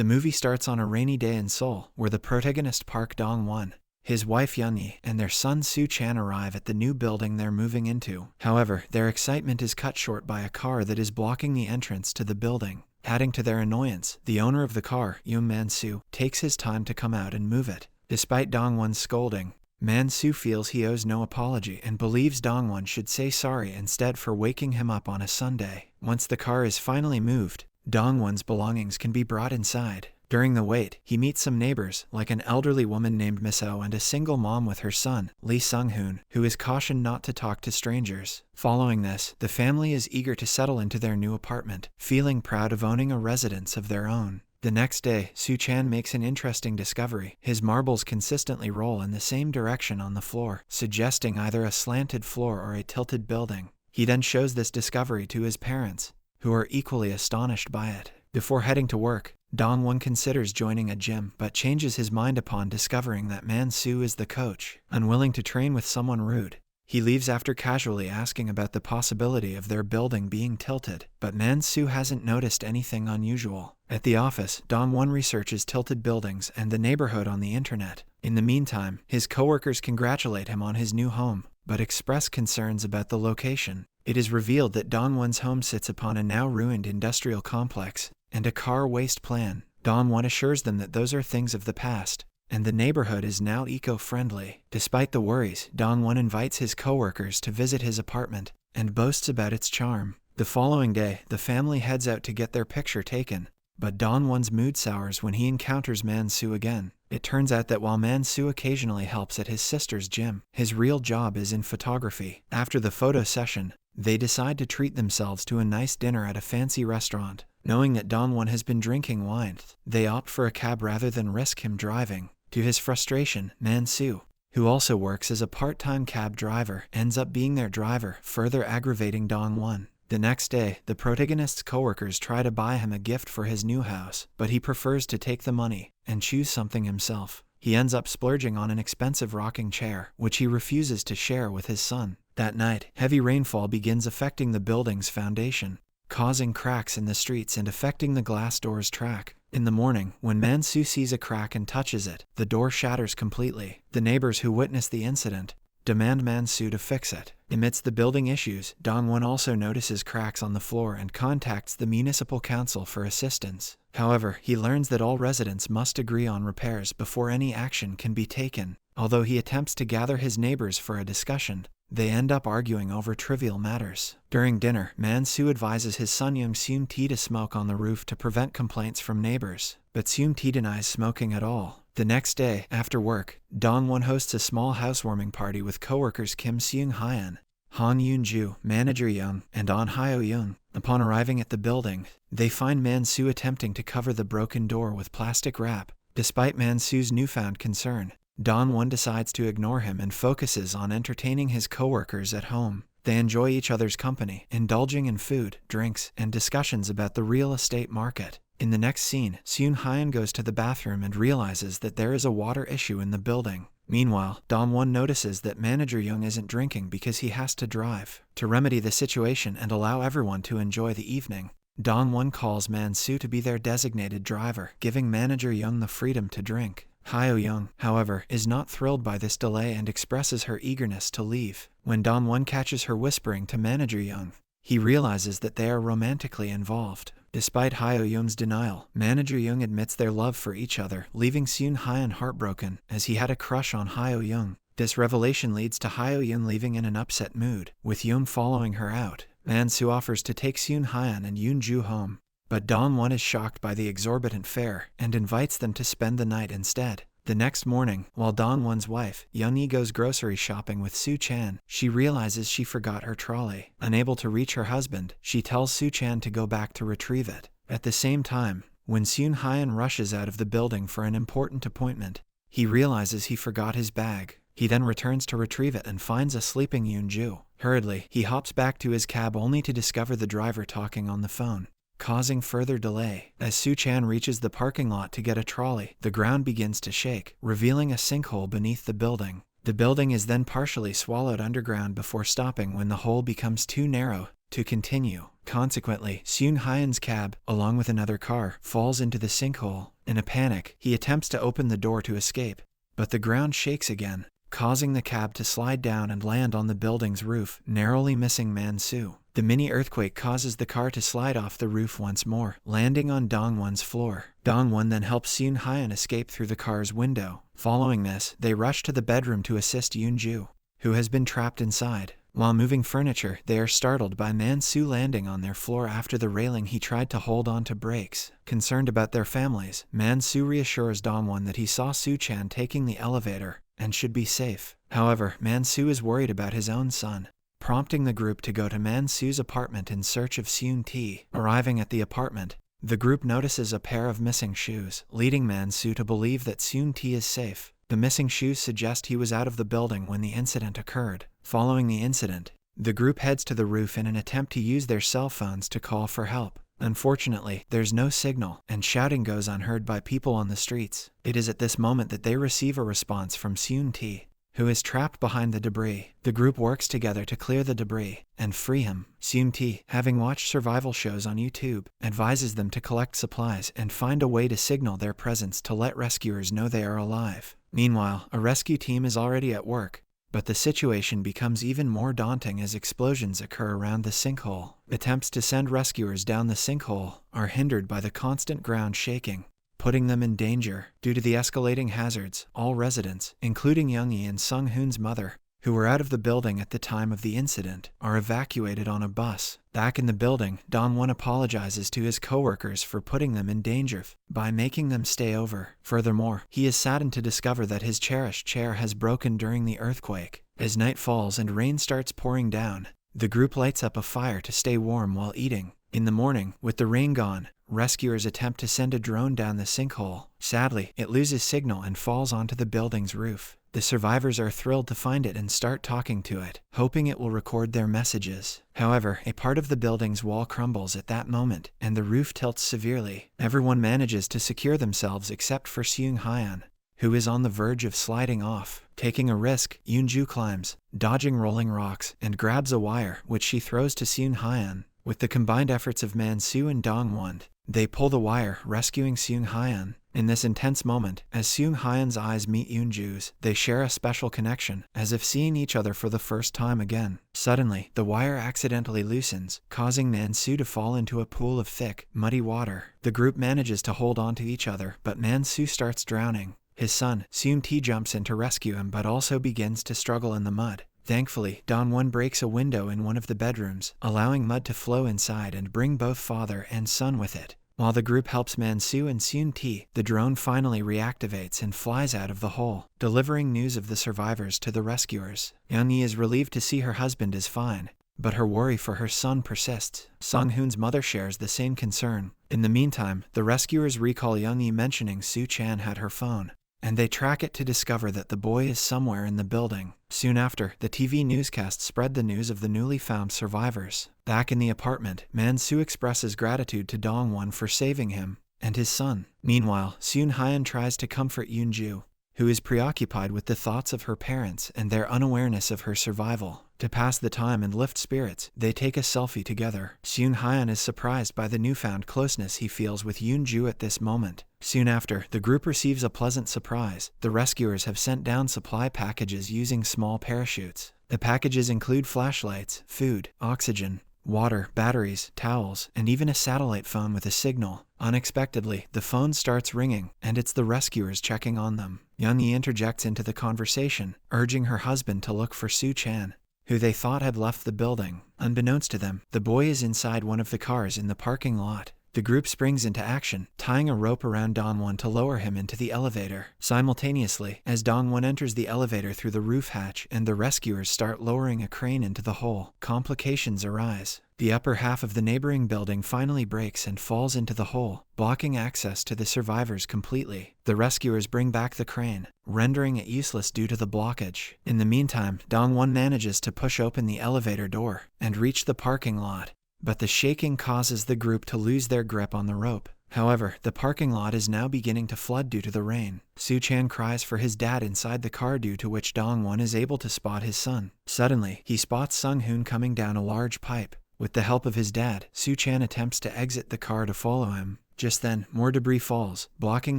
The movie starts on a rainy day in Seoul, where the protagonist Park Dong-won, his wife Young-yi, and their son Soo-chan arrive at the new building they're moving into. However, their excitement is cut short by a car that is blocking the entrance to the building. Adding to their annoyance, the owner of the car, Yoon Man-soo, takes his time to come out and move it. Despite Dong-won's scolding, Man-soo feels he owes no apology and believes Dong-won should say sorry instead for waking him up on a Sunday. Once the car is finally moved, Dong-won's belongings can be brought inside. During the wait, he meets some neighbors, like an elderly woman named Miss Oh and a single mom with her son, Lee Sung-hoon, who is cautioned not to talk to strangers. Following this, the family is eager to settle into their new apartment, feeling proud of owning a residence of their own. The next day, Soo-chan makes an interesting discovery. His marbles consistently roll in the same direction on the floor, suggesting either a slanted floor or a tilted building. He then shows this discovery to his parents, who are equally astonished by it. Before heading to work, Dong-won considers joining a gym but changes his mind upon discovering that Man-soo is the coach. Unwilling to train with someone rude, he leaves after casually asking about the possibility of their building being tilted, but Man-soo hasn't noticed anything unusual. At the office, Dong-won researches tilted buildings and the neighborhood on the internet. In the meantime, his coworkers congratulate him on his new home, but express concerns about the location. It is revealed that Dong-won's home sits upon a now ruined industrial complex and a car waste plan. Dong-won assures them that those are things of the past, and the neighborhood is now eco-friendly. Despite the worries, Dong-won invites his coworkers to visit his apartment and boasts about its charm. The following day, the family heads out to get their picture taken, but Dong-won's mood sours when he encounters Man-soo again. It turns out that while Man-soo occasionally helps at his sister's gym, his real job is in photography. After the photo session, they decide to treat themselves to a nice dinner at a fancy restaurant. Knowing that Dong-won has been drinking wine, they opt for a cab rather than risk him driving. To his frustration, Man-soo, who also works as a part-time cab driver, ends up being their driver, further aggravating Dong-won. The next day, the protagonist's coworkers try to buy him a gift for his new house, but he prefers to take the money and choose something himself. He ends up splurging on an expensive rocking chair, which he refuses to share with his son. That night, heavy rainfall begins affecting the building's foundation, causing cracks in the streets and affecting the glass door's track. In the morning, when Man-soo sees a crack and touches it, the door shatters completely. The neighbors who witness the incident demand Man-soo to fix it. Amidst the building issues, Dong-won also notices cracks on the floor and contacts the municipal council for assistance. However, he learns that all residents must agree on repairs before any action can be taken. Although he attempts to gather his neighbors for a discussion, they end up arguing over trivial matters. During dinner, Man-soo advises his son Young Seung-tae to smoke on the roof to prevent complaints from neighbors, but Seung-tae denies smoking at all. The next day, after work, Dong-won hosts a small housewarming party with coworkers Kim Seung-hyun, Han Yoon-ju, manager Young, and An Hyo-young. Upon arriving at the building, they find Man-soo attempting to cover the broken door with plastic wrap. Despite Man-soo's newfound concern, Dong-won decides to ignore him and focuses on entertaining his coworkers at home. They enjoy each other's company, indulging in food, drinks, and discussions about the real estate market. In the next scene, Seung-hyun goes to the bathroom and realizes that there is a water issue in the building. Meanwhile, Dong-won notices that manager Young isn't drinking because he has to drive. To remedy the situation and allow everyone to enjoy the evening, Dong-won calls Man-soo to be their designated driver, giving manager Young the freedom to drink. Hyo-young, however, is not thrilled by this delay and expresses her eagerness to leave. When Dong-won catches her whispering to manager Young, he realizes that they are romantically involved. Despite Hyo-young's denial, manager Young admits their love for each other, leaving Seung-hyun heartbroken, as he had a crush on Hyo-young. This revelation leads to Hyo-young leaving in an upset mood, with Young following her out. Man-soo offers to take Seung-hyun and Yoon-ju home, but Dong-won is shocked by the exorbitant fare and invites them to spend the night instead. The next morning, while Dong-won's wife, Young-yi, goes grocery shopping with Soo-chan, she realizes she forgot her trolley. Unable to reach her husband, she tells Soo-chan to go back to retrieve it. At the same time, when Seung-hyun rushes out of the building for an important appointment, he realizes he forgot his bag. He then returns to retrieve it and finds a sleeping Yoon-ju. Hurriedly, he hops back to his cab only to discover the driver talking on the phone, causing further delay. As Soo-chan reaches the parking lot to get a trolley, the ground begins to shake, revealing a sinkhole beneath the building. The building is then partially swallowed underground before stopping when the hole becomes too narrow to continue. Consequently, Seung Hyan's cab, along with another car, falls into the sinkhole. In a panic, he attempts to open the door to escape, but the ground shakes again, causing the cab to slide down and land on the building's roof, narrowly missing Man-soo. The mini-earthquake causes the car to slide off the roof once more, landing on Dong-won's floor. Dong-won then helps Seung Hyan escape through the car's window. Following this, they rush to the bedroom to assist Yoon-ju, who has been trapped inside. While moving furniture, they are startled by Man-soo landing on their floor after the railing he tried to hold on to breaks. Concerned about their families, Man-soo reassures Dong-won that he saw Soo-chan taking the elevator and should be safe. However, Man-soo is worried about his own son, prompting the group to go to Man-soo's apartment in search of Seung-tae. Arriving at the apartment, the group notices a pair of missing shoes, leading Man-soo to believe that Seung-tae is safe. The missing shoes suggest he was out of the building when the incident occurred. Following the incident, the group heads to the roof in an attempt to use their cell phones to call for help. Unfortunately, there's no signal, and shouting goes unheard by people on the streets. It is at this moment that they receive a response from Seung-tae, who is trapped behind the debris. The group works together to clear the debris and free him. Seung-tae, having watched survival shows on YouTube, advises them to collect supplies and find a way to signal their presence to let rescuers know they are alive. Meanwhile, a rescue team is already at work, but the situation becomes even more daunting as explosions occur around the sinkhole. Attempts to send rescuers down the sinkhole are hindered by the constant ground shaking, putting them in danger. Due to the escalating hazards, all residents, including Young-hee and Sung-hoon's mother, who were out of the building at the time of the incident, are evacuated on a bus. Back in the building, Dong-won apologizes to his co-workers for putting them in danger by making them stay over. Furthermore, he is saddened to discover that his cherished chair has broken during the earthquake. As night falls and rain starts pouring down, the group lights up a fire to stay warm while eating. In the morning, with the rain gone, rescuers attempt to send a drone down the sinkhole. Sadly, it loses signal and falls onto the building's roof. The survivors are thrilled to find it and start talking to it, hoping it will record their messages. However, a part of the building's wall crumbles at that moment, and the roof tilts severely. Everyone manages to secure themselves except for Seung Hyan, who is on the verge of sliding off. Taking a risk, Yoon-ju climbs, dodging rolling rocks, and grabs a wire, which she throws to Seung Hyan. With the combined efforts of Man-soo and Dong-won, they pull the wire, rescuing Seung Hyan. In this intense moment, as Seung Hyan's eyes meet Yoon-ju's, they share a special connection, as if seeing each other for the first time again. Suddenly, the wire accidentally loosens, causing Man-soo to fall into a pool of thick, muddy water. The group manages to hold on to each other, but Man-soo starts drowning. His son, Seung-tae, jumps in to rescue him but also begins to struggle in the mud. Thankfully, Dong-won breaks a window in one of the bedrooms, allowing mud to flow inside and bring both father and son with it. While the group helps Man-soo and Seung-tae, the drone finally reactivates and flies out of the hole, delivering news of the survivors to the rescuers. Young-hee is relieved to see her husband is fine, but her worry for her son persists. Sung-hoon's mother shares the same concern. In the meantime, the rescuers recall Young-hee mentioning Soo-chan had her phone, and they track it to discover that the boy is somewhere in the building. Soon after, the TV newscast spread the news of the newly found survivors. Back in the apartment, Man-soo expresses gratitude to Dong-won for saving him and his son. Meanwhile, Seung Hyan tries to comfort Yoon-ju, who is preoccupied with the thoughts of her parents and their unawareness of her survival. To pass the time and lift spirits, they take a selfie together. Seung Hyan is surprised by the newfound closeness he feels with Yoon-ju at this moment. Soon after, the group receives a pleasant surprise. The rescuers have sent down supply packages using small parachutes. The packages include flashlights, food, oxygen, water, batteries, towels, and even a satellite phone with a signal. Unexpectedly, the phone starts ringing, and it's the rescuers checking on them. Young-hee interjects into the conversation, urging her husband to look for Soo-chan, who they thought had left the building. Unbeknownst to them, the boy is inside one of the cars in the parking lot. The group springs into action, tying a rope around Dong-won to lower him into the elevator. Simultaneously, as Dong-won enters the elevator through the roof hatch and the rescuers start lowering a crane into the hole, complications arise. The upper half of the neighboring building finally breaks and falls into the hole, blocking access to the survivors completely. The rescuers bring back the crane, rendering it useless due to the blockage. In the meantime, Dong-won manages to push open the elevator door and reach the parking lot, but the shaking causes the group to lose their grip on the rope. However, the parking lot is now beginning to flood due to the rain. Soo-chan cries for his dad inside the car, due to which Dong-won is able to spot his son. Suddenly, he spots Sung-hoon coming down a large pipe, With the help of his dad, Su-chan attempts to exit the car to follow him. Just then, more debris falls, blocking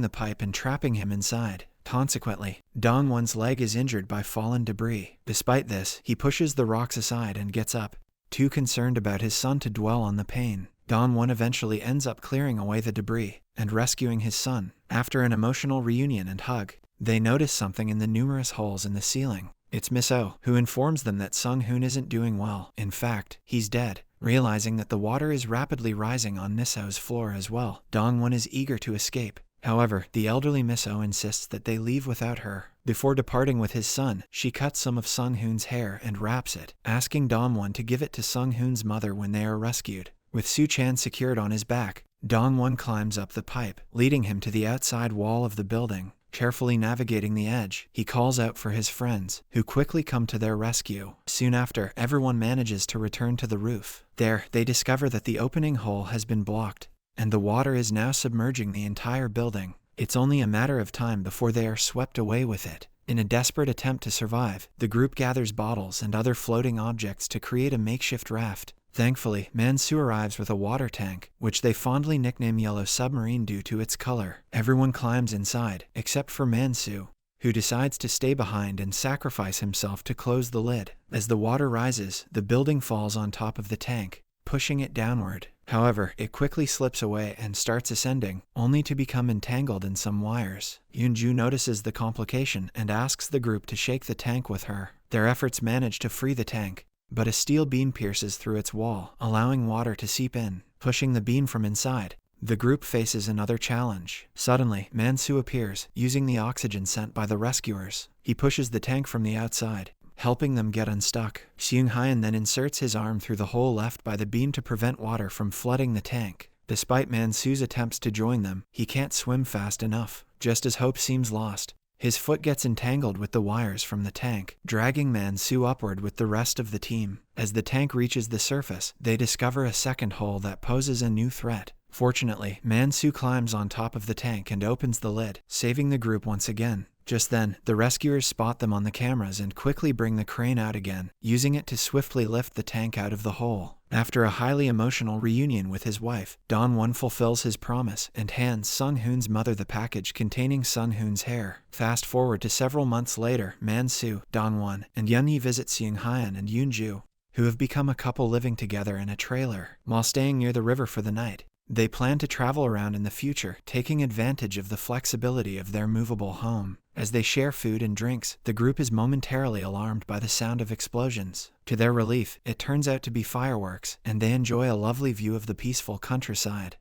the pipe and trapping him inside. Consequently, Dong-won's leg is injured by fallen debris. Despite this, he pushes the rocks aside and gets up, too concerned about his son to dwell on the pain. Dong-won eventually ends up clearing away the debris and rescuing his son. After an emotional reunion and hug, they notice something in the numerous holes in the ceiling. It's Miss Oh, who informs them that Sung-hoon isn't doing well. In fact, he's dead. Realizing that the water is rapidly rising on Miss Oh's floor as well, Dong-won is eager to escape. However, the elderly Miss Oh insists that they leave without her. Before departing with his son, she cuts some of Sung-hoon's hair and wraps it, asking Dong-won to give it to Sung-hoon's mother when they are rescued. With Su-chan secured on his back, Dong-won climbs up the pipe, leading him to the outside wall of the building. Carefully navigating the edge, he calls out for his friends, who quickly come to their rescue. Soon after, everyone manages to return to the roof. There, they discover that the opening hole has been blocked, and the water is now submerging the entire building. It's only a matter of time before they are swept away with it. In a desperate attempt to survive, the group gathers bottles and other floating objects to create a makeshift raft. Thankfully, Man-soo arrives with a water tank, which they fondly nickname Yellow Submarine due to its color. Everyone climbs inside, except for Man-soo, who decides to stay behind and sacrifice himself to close the lid. As the water rises, the building falls on top of the tank, pushing it downward. However, it quickly slips away and starts ascending, only to become entangled in some wires. Yoon-ju notices the complication and asks the group to shake the tank with her. Their efforts manage to free the tank, but a steel beam pierces through its wall, allowing water to seep in, pushing the beam from inside. The group faces another challenge. Suddenly, Man-soo appears, using the oxygen sent by the rescuers. He pushes the tank from the outside, helping them get unstuck. Seung-hyun then inserts his arm through the hole left by the beam to prevent water from flooding the tank. Despite Man-soo's attempts to join them, he can't swim fast enough. Just as hope seems lost, his foot gets entangled with the wires from the tank, dragging Man-soo upward with the rest of the team. As the tank reaches the surface, they discover a second hole that poses a new threat. Fortunately, Man-soo climbs on top of the tank and opens the lid, saving the group once again. Just then, the rescuers spot them on the cameras and quickly bring the crane out again, using it to swiftly lift the tank out of the hole. After a highly emotional reunion with his wife, Dong-won fulfills his promise and hands Sung-hoon's mother the package containing Sung-hoon's hair. Fast forward to several months later, Man-soo, Dong-won, and Yeon-hee visit Seung-hyun and Yoon-ju, who have become a couple living together in a trailer. While staying near the river for the night, they plan to travel around in the future, taking advantage of the flexibility of their movable home. As they share food and drinks, the group is momentarily alarmed by the sound of explosions. To their relief, it turns out to be fireworks, and they enjoy a lovely view of the peaceful countryside.